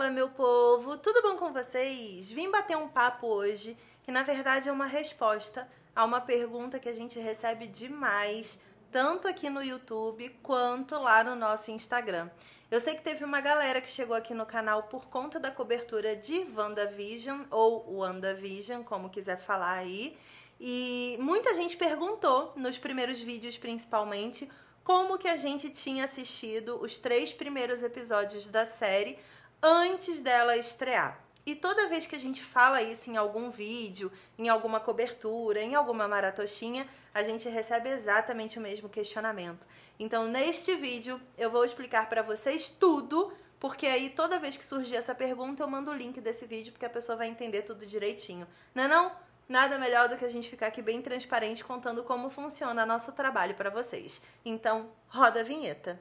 Fala, meu povo! Tudo bom com vocês? Vim bater um papo hoje, que na verdade é uma resposta a uma pergunta que a gente recebe demais, tanto aqui no YouTube quanto lá no nosso Instagram. Eu sei que teve uma galera que chegou aqui no canal por conta da cobertura de WandaVision, ou WandaVision, como quiser falar aí, e muita gente perguntou, nos primeiros vídeos principalmente, como que a gente tinha assistido os 3 primeiros episódios da série antes dela estrear. E toda vez que a gente fala isso em algum vídeo, em alguma cobertura, em alguma maratoshinha, a gente recebe exatamente o mesmo questionamento. Então, neste vídeo, eu vou explicar para vocês tudo, porque aí toda vez que surgir essa pergunta, eu mando o link desse vídeo, porque a pessoa vai entender tudo direitinho. Não é não? Nada melhor do que a gente ficar aqui bem transparente contando como funciona nosso trabalho para vocês. Então, roda a vinheta.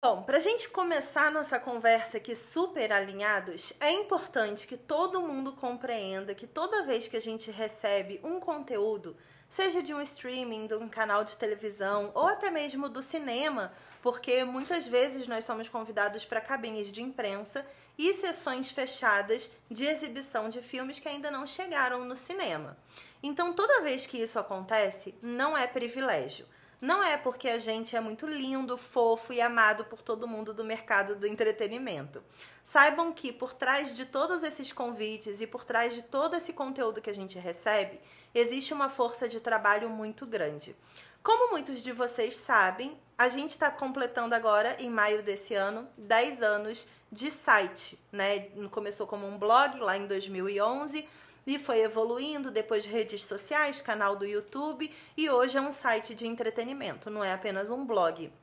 Bom, pra gente começar nossa conversa aqui super alinhados, é importante que todo mundo compreenda que toda vez que a gente recebe um conteúdo, seja de um streaming, de um canal de televisão ou até mesmo do cinema, porque muitas vezes nós somos convidados para cabines de imprensa e sessões fechadas de exibição de filmes que ainda não chegaram no cinema. Então, toda vez que isso acontece, não é privilégio. Não é porque a gente é muito lindo, fofo e amado por todo mundo do mercado do entretenimento. Saibam que por trás de todos esses convites e por trás de todo esse conteúdo que a gente recebe, existe uma força de trabalho muito grande. Como muitos de vocês sabem, a gente está completando agora, em maio desse ano, 10 anos de site, né? Começou como um blog lá em 2011, e foi evoluindo, depois redes sociais, canal do YouTube, e hoje é um site de entretenimento, não é apenas um blog.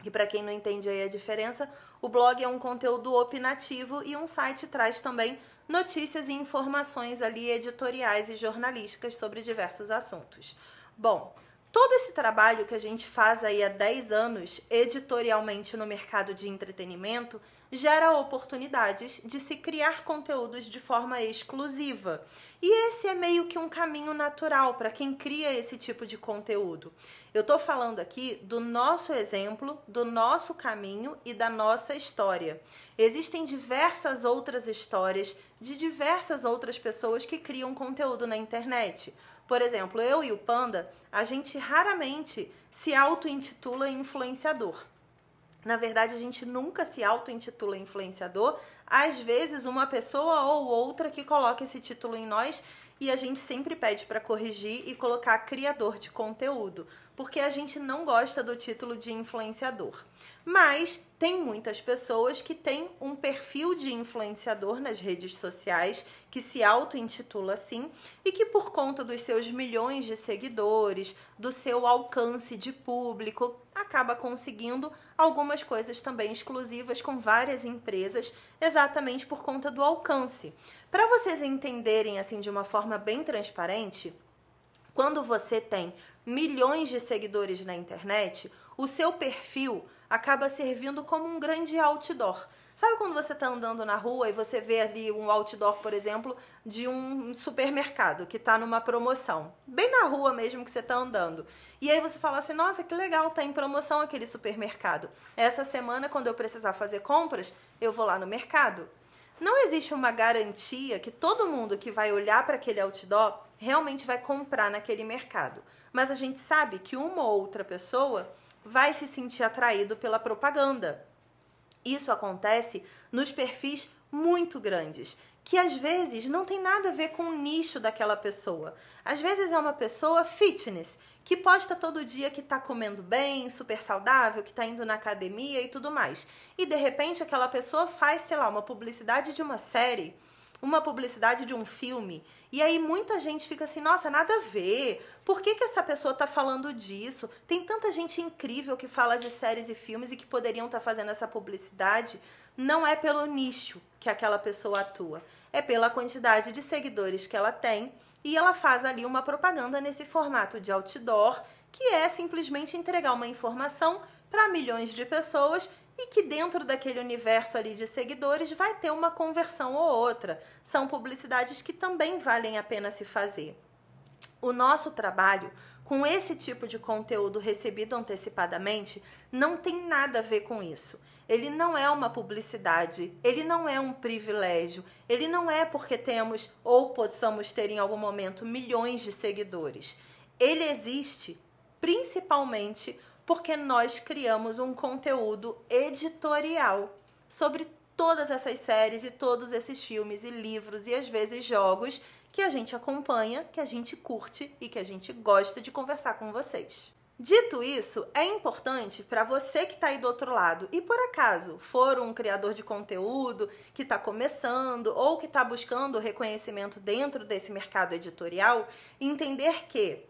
E para quem não entende aí a diferença, o blog é um conteúdo opinativo e um site traz também notícias e informações ali editoriais e jornalísticas sobre diversos assuntos. Bom, todo esse trabalho que a gente faz aí há 10 anos, editorialmente no mercado de entretenimento, gera oportunidades de se criar conteúdos de forma exclusiva. E esse é meio que um caminho natural para quem cria esse tipo de conteúdo. Eu estou falando aqui do nosso exemplo, do nosso caminho e da nossa história. Existem diversas outras histórias de diversas outras pessoas que criam conteúdo na internet. Por exemplo, eu e o Panda, a gente raramente se auto-intitula influenciador. Na verdade, a gente nunca se auto-intitula influenciador. Às vezes, uma pessoa ou outra que coloca esse título em nós e a gente sempre pede para corrigir e colocar criador de conteúdo, porque a gente não gosta do título de influenciador. Mas tem muitas pessoas que têm um perfil de influenciador nas redes sociais, que se auto-intitula assim, e que por conta dos seus milhões de seguidores, do seu alcance de público, acaba conseguindo algumas coisas também exclusivas com várias empresas, exatamente por conta do alcance. Para vocês entenderem assim de uma forma bem transparente, quando você tem milhões de seguidores na internet, o seu perfil acaba servindo como um grande outdoor. Sabe quando você está andando na rua e você vê ali um outdoor, por exemplo, de um supermercado que está numa promoção, bem na rua mesmo que você está andando. E aí você fala assim, nossa, que legal, tá em promoção aquele supermercado. Essa semana, quando eu precisar fazer compras, eu vou lá no mercado. Não existe uma garantia que todo mundo que vai olhar para aquele outdoor realmente vai comprar naquele mercado. Mas a gente sabe que uma ou outra pessoa vai se sentir atraído pela propaganda. Isso acontece nos perfis muito grandes, que às vezes não tem nada a ver com o nicho daquela pessoa. Às vezes é uma pessoa fitness, que posta todo dia que tá comendo bem, super saudável, que tá indo na academia e tudo mais. E de repente aquela pessoa faz, sei lá, uma publicidade de uma série, uma publicidade de um filme, e aí muita gente fica assim, nossa, nada a ver, por que essa pessoa tá falando disso? Tem tanta gente incrível que fala de séries e filmes e que poderiam estar fazendo essa publicidade. Não é pelo nicho que aquela pessoa atua, é pela quantidade de seguidores que ela tem, e ela faz ali uma propaganda nesse formato de outdoor, que é simplesmente entregar uma informação para milhões de pessoas e que dentro daquele universo ali de seguidores vai ter uma conversão ou outra. São publicidades que também valem a pena se fazer. O nosso trabalho com esse tipo de conteúdo recebido antecipadamente não tem nada a ver com isso. Ele não é uma publicidade, ele não é um privilégio, ele não é porque temos ou possamos ter em algum momento milhões de seguidores. Ele existe principalmente porque nós criamos um conteúdo editorial sobre todas essas séries e todos esses filmes e livros e às vezes jogos que a gente acompanha, que a gente curte e que a gente gosta de conversar com vocês. Dito isso, é importante para você que está aí do outro lado e por acaso for um criador de conteúdo que está começando ou que está buscando reconhecimento dentro desse mercado editorial, entender que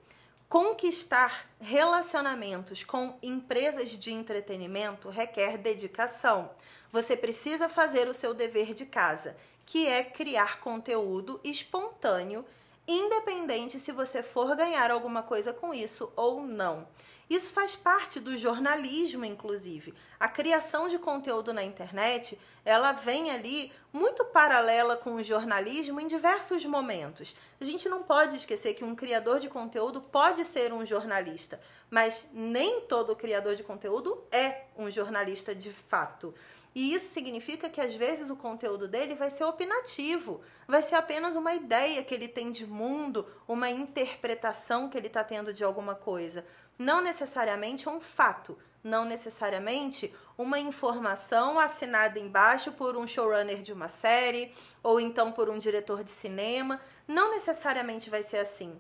conquistar relacionamentos com empresas de entretenimento requer dedicação. Você precisa fazer o seu dever de casa, que é criar conteúdo espontâneo, independente se você for ganhar alguma coisa com isso ou não. Isso faz parte do jornalismo, inclusive. A criação de conteúdo na internet, ela vem ali muito paralela com o jornalismo em diversos momentos. A gente não pode esquecer que um criador de conteúdo pode ser um jornalista, mas nem todo criador de conteúdo é um jornalista de fato. E isso significa que às vezes o conteúdo dele vai ser opinativo, vai ser apenas uma ideia que ele tem de mundo, uma interpretação que ele está tendo de alguma coisa. Não necessariamente um fato, não necessariamente uma informação assinada embaixo por um showrunner de uma série ou então por um diretor de cinema. Não necessariamente vai ser assim.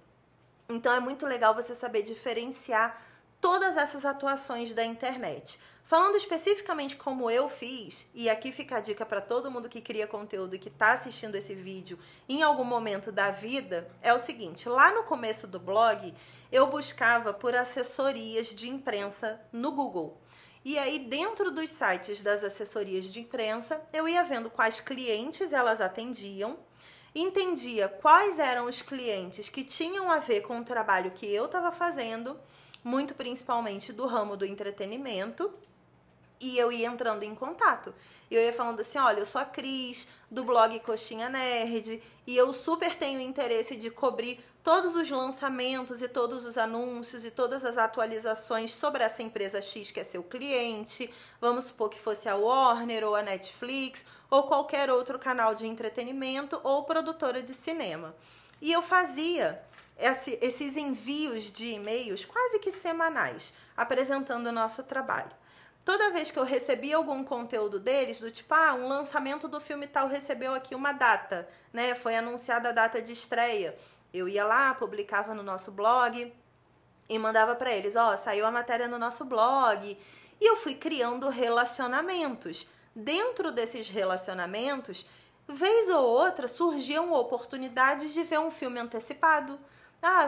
Então é muito legal você saber diferenciar todas essas atuações da internet. Falando especificamente como eu fiz, e aqui fica a dica para todo mundo que cria conteúdo e que está assistindo esse vídeo em algum momento da vida, é o seguinte: lá no começo do blog, eu buscava por assessorias de imprensa no Google. E aí, dentro dos sites das assessorias de imprensa, eu ia vendo quais clientes elas atendiam, entendia quais eram os clientes que tinham a ver com o trabalho que eu estava fazendo, muito principalmente do ramo do entretenimento, e eu ia entrando em contato. Eu ia falando assim: olha, eu sou a Cris, do blog Coxinha Nerd, e eu super tenho interesse de cobrir todos os lançamentos e todos os anúncios e todas as atualizações sobre essa empresa X que é seu cliente. Vamos supor que fosse a Warner ou a Netflix ou qualquer outro canal de entretenimento ou produtora de cinema. E eu fazia esses envios de e-mails quase que semanais, apresentando o nosso trabalho. Toda vez que eu recebia algum conteúdo deles, do tipo, um lançamento do filme tal recebeu aqui uma data, né? Foi anunciada a data de estreia. Eu ia lá, publicava no nosso blog e mandava para eles: saiu a matéria no nosso blog. E eu fui criando relacionamentos. Dentro desses relacionamentos, vez ou outra, surgiam oportunidades de ver um filme antecipado.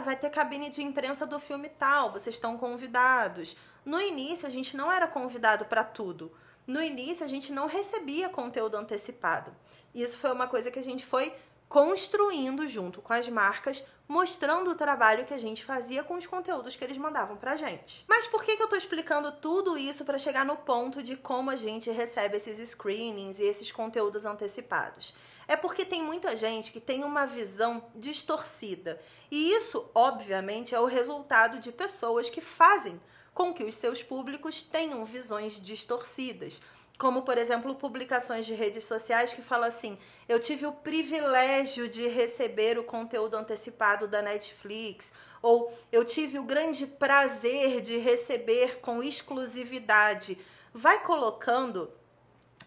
Vai ter cabine de imprensa do filme tal, vocês estão convidados. No início, a gente não era convidado para tudo. No início, a gente não recebia conteúdo antecipado. Isso foi uma coisa que a gente foi construindo junto com as marcas, mostrando o trabalho que a gente fazia com os conteúdos que eles mandavam pra gente. Mas por que eu tô explicando tudo isso para chegar no ponto de como a gente recebe esses screenings e esses conteúdos antecipados? É porque tem muita gente que tem uma visão distorcida. E isso, obviamente, é o resultado de pessoas que fazem com que os seus públicos tenham visões distorcidas. Como, por exemplo, publicações de redes sociais que falam assim: eu tive o privilégio de receber o conteúdo antecipado da Netflix, ou eu tive o grande prazer de receber com exclusividade. Vai colocando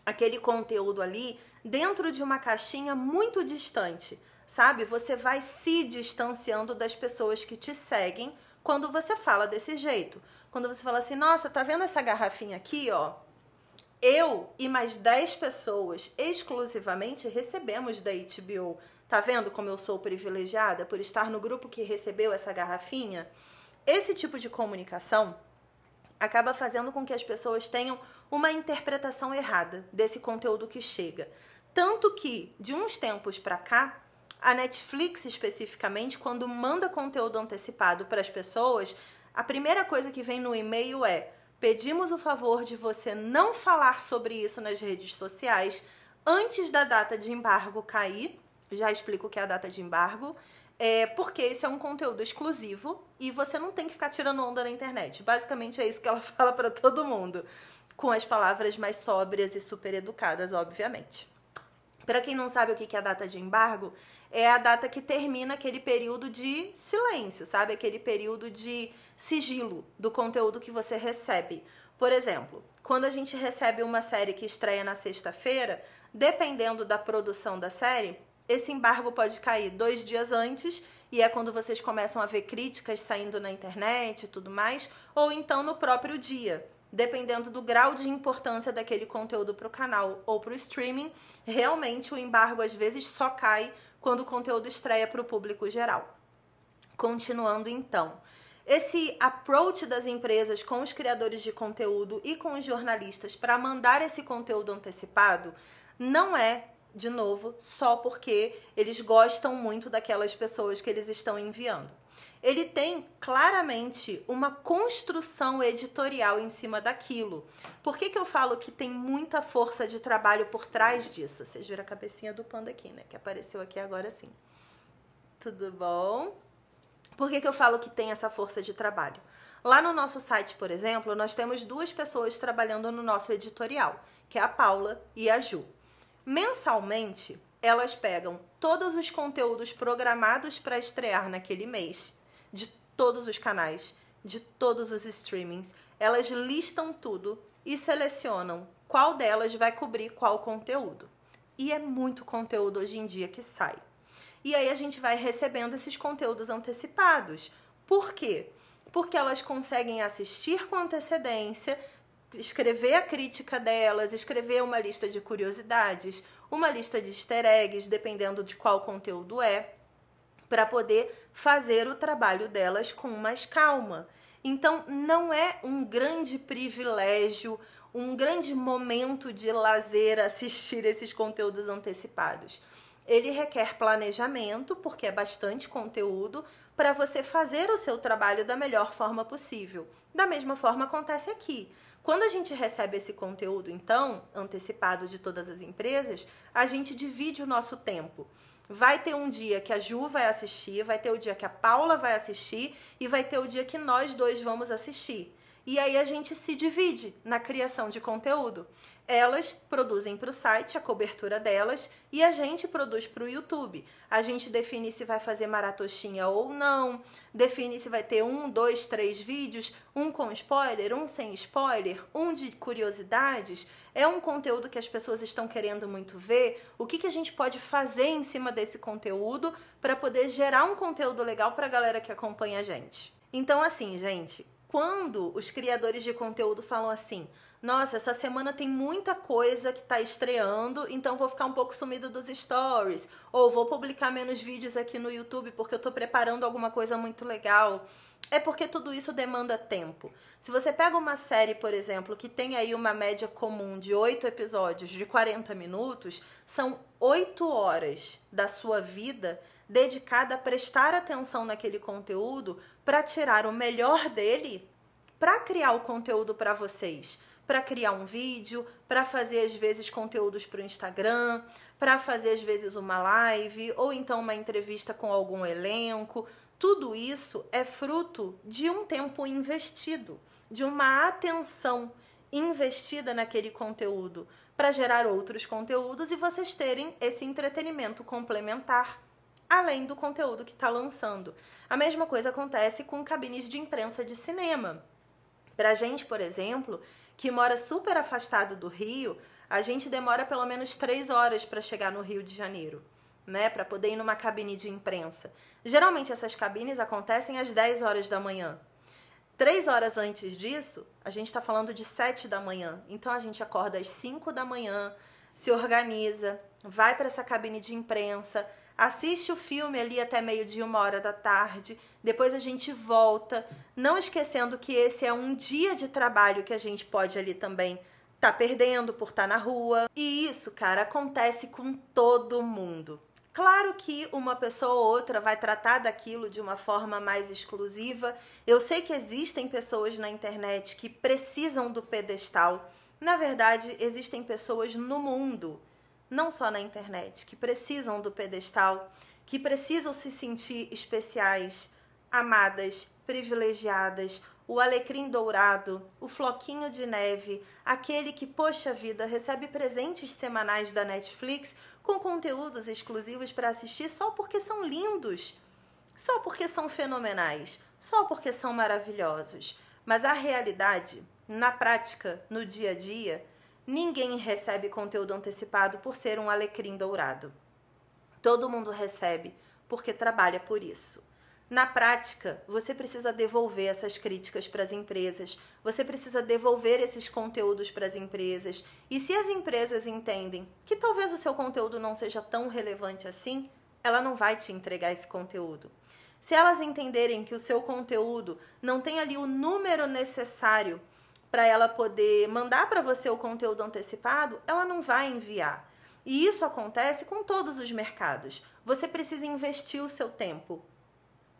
aquele conteúdo ali dentro de uma caixinha muito distante, sabe? Você vai se distanciando das pessoas que te seguem quando você fala desse jeito. Quando você fala assim: nossa, tá vendo essa garrafinha aqui, ó? Eu e mais 10 pessoas exclusivamente recebemos da HBO. Tá vendo como eu sou privilegiada por estar no grupo que recebeu essa garrafinha? Esse tipo de comunicação acaba fazendo com que as pessoas tenham uma interpretação errada desse conteúdo que chega. Tanto que, de uns tempos pra cá, a Netflix especificamente, quando manda conteúdo antecipado para as pessoas, a primeira coisa que vem no e-mail é: pedimos o favor de você não falar sobre isso nas redes sociais antes da data de embargo cair. Já explico o que é a data de embargo. porque esse é um conteúdo exclusivo e você não tem que ficar tirando onda na internet. Basicamente é isso que ela fala para todo mundo, com as palavras mais sóbrias e super educadas, obviamente. Para quem não sabe o que é a data de embargo, é a data que termina aquele período de silêncio, sabe? Aquele período de sigilo do conteúdo que você recebe. Por exemplo, quando a gente recebe uma série que estreia na sexta-feira, dependendo da produção da série, esse embargo pode cair 2 dias antes, e é quando vocês começam a ver críticas saindo na internet e tudo mais, ou então no próprio dia. Dependendo do grau de importância daquele conteúdo para o canal ou para o streaming, realmente o embargo às vezes só cai quando o conteúdo estreia para o público geral. Continuando então, esse approach das empresas com os criadores de conteúdo e com os jornalistas para mandar esse conteúdo antecipado não é, de novo, só porque eles gostam muito daquelas pessoas que eles estão enviando. Ele tem claramente uma construção editorial em cima daquilo. Por que eu falo que tem muita força de trabalho por trás disso? Vocês viram a cabecinha do panda aqui, né? Que apareceu aqui agora sim. Tudo bom? Por que eu falo que tem essa força de trabalho? Lá no nosso site, por exemplo, nós temos 2 pessoas trabalhando no nosso editorial, que é a Paula e a Ju. Mensalmente, elas pegam todos os conteúdos programados para estrear naquele mês, de todos os canais, de todos os streamings, elas listam tudo e selecionam qual delas vai cobrir qual conteúdo. E é muito conteúdo hoje em dia que sai. E aí a gente vai recebendo esses conteúdos antecipados. Por quê? Porque elas conseguem assistir com antecedência, escrever a crítica delas, escrever uma lista de curiosidades, uma lista de easter eggs, dependendo de qual conteúdo é, para poder fazer o trabalho delas com mais calma. Então, não é um grande privilégio, um grande momento de lazer assistir esses conteúdos antecipados. Ele requer planejamento, porque é bastante conteúdo, para você fazer o seu trabalho da melhor forma possível. Da mesma forma acontece aqui. Quando a gente recebe esse conteúdo, então, antecipado de todas as empresas, a gente divide o nosso tempo. Vai ter um dia que a Ju vai assistir, vai ter o dia que a Paula vai assistir e vai ter o dia que nós 2 vamos assistir. E aí a gente se divide na criação de conteúdo. Elas produzem para o site a cobertura delas e a gente produz para o YouTube. A gente define se vai fazer maratostinha ou não, define se vai ter 1, 2, 3 vídeos, um com spoiler, um sem spoiler, um de curiosidades. É um conteúdo que as pessoas estão querendo muito ver. O que a gente pode fazer em cima desse conteúdo para poder gerar um conteúdo legal para a galera que acompanha a gente? Então, assim, gente, quando os criadores de conteúdo falam assim: nossa, essa semana tem muita coisa que tá estreando, então vou ficar um pouco sumido dos stories, ou vou publicar menos vídeos aqui no YouTube porque eu tô preparando alguma coisa muito legal. É porque tudo isso demanda tempo. Se você pega uma série, por exemplo, que tem aí uma média comum de 8 episódios de 40 minutos, são 8 horas da sua vida dedicada a prestar atenção naquele conteúdo para tirar o melhor dele, para criar o conteúdo para vocês. Para criar um vídeo, para fazer às vezes conteúdos para o Instagram, para fazer às vezes uma live ou então uma entrevista com algum elenco. Tudo isso é fruto de um tempo investido, de uma atenção investida naquele conteúdo para gerar outros conteúdos e vocês terem esse entretenimento complementar além do conteúdo que está lançando. A mesma coisa acontece com cabines de imprensa de cinema. Pra gente, por exemplo, que mora super afastado do Rio, a gente demora pelo menos 3 horas para chegar no Rio de Janeiro, né? Para poder ir numa cabine de imprensa. Geralmente essas cabines acontecem às 10 horas da manhã. 3 horas antes disso, a gente está falando de 7 da manhã. Então a gente acorda às 5 da manhã, se organiza, vai para essa cabine de imprensa, assiste o filme ali até meio-dia, 1h da tarde, depois a gente volta, não esquecendo que esse é um dia de trabalho que a gente pode ali também tá perdendo por estar na rua. E isso, cara, acontece com todo mundo. Claro que uma pessoa ou outra vai tratar daquilo de uma forma mais exclusiva. Eu sei que existem pessoas na internet que precisam do pedestal. Na verdade, existem pessoas no mundo, não só na internet, que precisam do pedestal, que precisam se sentir especiais, amadas, privilegiadas, o alecrim dourado, o floquinho de neve, aquele que, poxa vida, recebe presentes semanais da Netflix com conteúdos exclusivos para assistir só porque são lindos, só porque são fenomenais, só porque são maravilhosos. Mas a realidade, na prática, no dia a dia, ninguém recebe conteúdo antecipado por ser um alecrim dourado. Todo mundo recebe porque trabalha por isso. Na prática, você precisa devolver essas críticas para as empresas, você precisa devolver esses conteúdos para as empresas. E se as empresas entendem que talvez o seu conteúdo não seja tão relevante assim, ela não vai te entregar esse conteúdo. Se elas entenderem que o seu conteúdo não tem ali o número necessário para ela poder mandar para você o conteúdo antecipado, ela não vai enviar. E isso acontece com todos os mercados. Você precisa investir o seu tempo.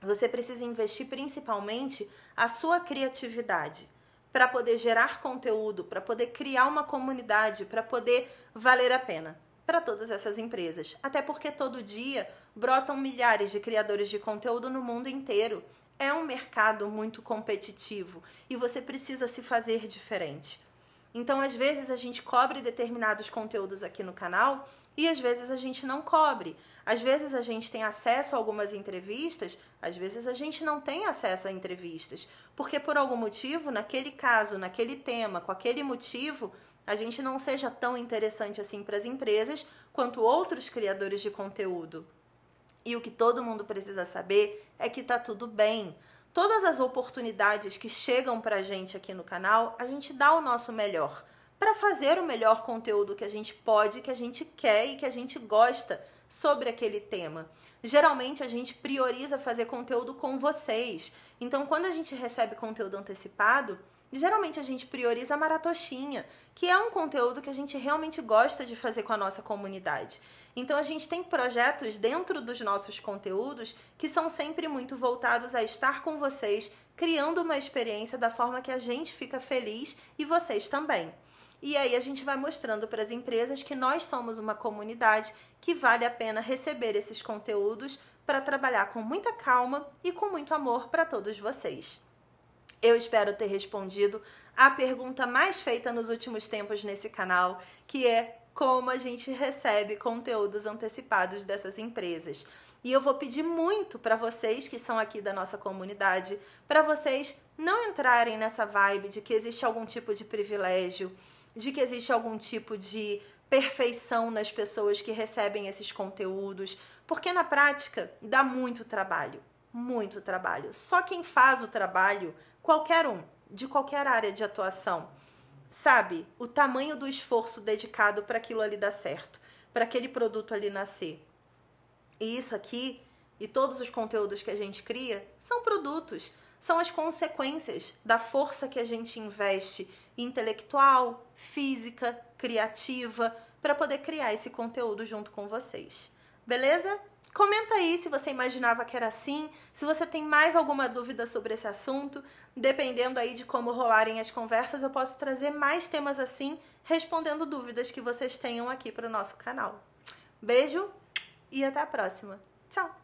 Você precisa investir principalmente a sua criatividade para poder gerar conteúdo, para poder criar uma comunidade, para poder valer a pena para todas essas empresas. Até porque todo dia brotam milhares de criadores de conteúdo no mundo inteiro. É um mercado muito competitivo e você precisa se fazer diferente. Então, às vezes, a gente cobre determinados conteúdos aqui no canal e às vezes a gente não cobre. Às vezes a gente tem acesso a algumas entrevistas, às vezes a gente não tem acesso a entrevistas. Porque por algum motivo, naquele caso, naquele tema, com aquele motivo, a gente não seja tão interessante assim para as empresas quanto outros criadores de conteúdo. E o que todo mundo precisa saber é que tá tudo bem. Todas as oportunidades que chegam pra gente aqui no canal, a gente dá o nosso melhor para fazer o melhor conteúdo que a gente pode, que a gente quer e que a gente gosta sobre aquele tema. Geralmente a gente prioriza fazer conteúdo com vocês. Então, quando a gente recebe conteúdo antecipado, geralmente a gente prioriza a Maratoshinha, que é um conteúdo que a gente realmente gosta de fazer com a nossa comunidade. Então a gente tem projetos dentro dos nossos conteúdos que são sempre muito voltados a estar com vocês, criando uma experiência da forma que a gente fica feliz e vocês também. E aí a gente vai mostrando para as empresas que nós somos uma comunidade que vale a pena receber esses conteúdos para trabalhar com muita calma e com muito amor para todos vocês. Eu espero ter respondido a pergunta mais feita nos últimos tempos nesse canal, que é como a gente recebe conteúdos antecipados dessas empresas. E eu vou pedir muito para vocês que são aqui da nossa comunidade, para vocês não entrarem nessa vibe de que existe algum tipo de privilégio, de que existe algum tipo de perfeição nas pessoas que recebem esses conteúdos, porque na prática dá muito trabalho, muito trabalho. Só quem faz o trabalho, qualquer um, de qualquer área de atuação, sabe o tamanho do esforço dedicado para aquilo ali dar certo, para aquele produto ali nascer. E isso aqui, e todos os conteúdos que a gente cria, são produtos, são as consequências da força que a gente investe intelectual, física, criativa, para poder criar esse conteúdo junto com vocês. Beleza? Comenta aí se você imaginava que era assim, se você tem mais alguma dúvida sobre esse assunto. Dependendo aí de como rolarem as conversas, eu posso trazer mais temas assim, respondendo dúvidas que vocês tenham aqui para o nosso canal. Beijo e até a próxima. Tchau!